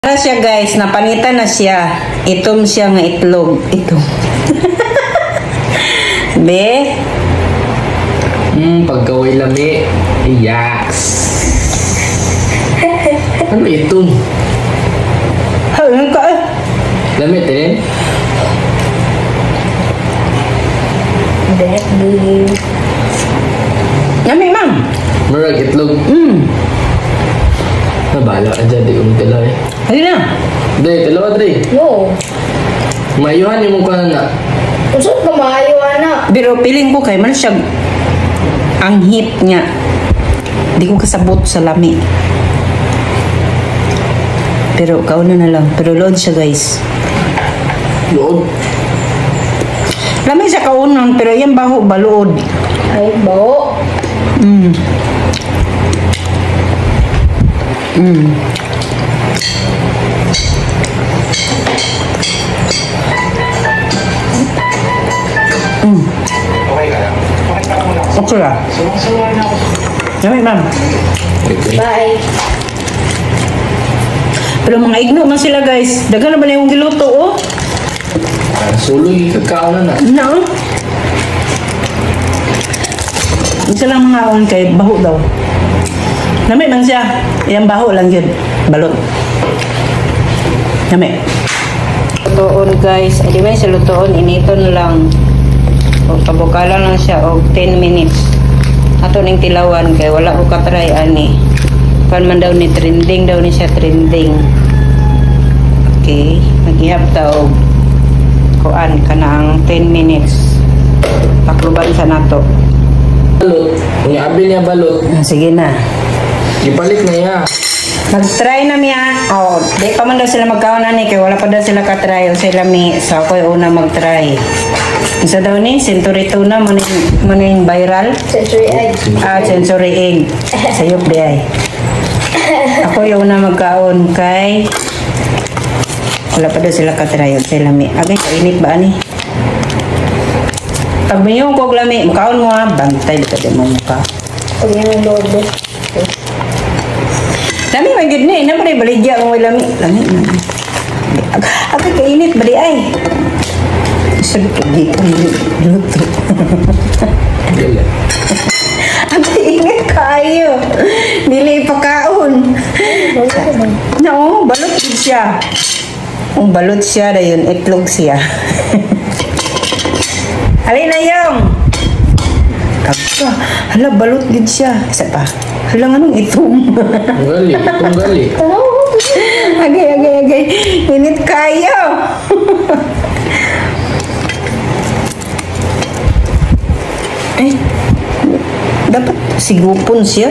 Para siya guys, napanitan na siya. Itom siya nga itlog. Itom. Be? Pagkaway lami. Yaks. Ano itom? Ano ka? Lami, tinin? Lami, ma'am. Marag itlog. Nabala ka dyan, di umitila eh. Halina na. Dre, tilawa Dre. No. Mayuhan yung mukha na. Usap ka maayo, anak. Pero piling ko kay man siya ang hit niya. Di ko kasabot sa lami. Pero kauna na lang. Pero load siya guys. Lood. Lami siya kaunon pero yung baho baluod. Ay, bao. Okay lah. Lami ma'am. Bye. Pero mga igno man sila guys. Dagan na ba na yung giluto oh? Suloy, kakao na na. No. Isa lang mga on kay baho daw. Lami man siya. Yang baho lang yun. Balot. Lami. Lutoon guys. Anyway sa lutoon initon lang. O pabukalan lang siya og 10 minutes. Ato ning tilawan kay wala ko katry ani. Kan man daw ni trending daw ni siya trending. Okay, maghihap ta og kuan kanang 10 minutes. Pakluban sa nato. Balot. Kung abi niya balot, Sige na. ipalit na niya. Mag-try na miya. Oh, di pa man daw sila magkaon ani kay wala pa daw sila ka-try o sila mi sa ako'y una mag-try. Isa daw ni Century Tuna mo ning viral. Century egg. Sensory egg. Sayop di ay. Ako yung una magkaon kay wala pa daw sila ka-try o sila mi. Agay, kainit ba ani? Pag mayroon ko lami, makaon mo ha, bantay dito din mo mukha. Pag yan ang load. Lami, may good na eh. Naman baligya kung may lami. Lami, lami. Ako kainit, bali ay. Sabi ko, di ko luto. Dili. Ang init kayo. Dili pagkaon. No, balot siya. Kung balot siya, dayon itlog siya. Halin na yung. Kapsa. Hala, balot din siya. Isa pa. Hala nga nung itom. Tunggali, tunggali. Agay. Init kayo. Eh, dapat sigupon siya.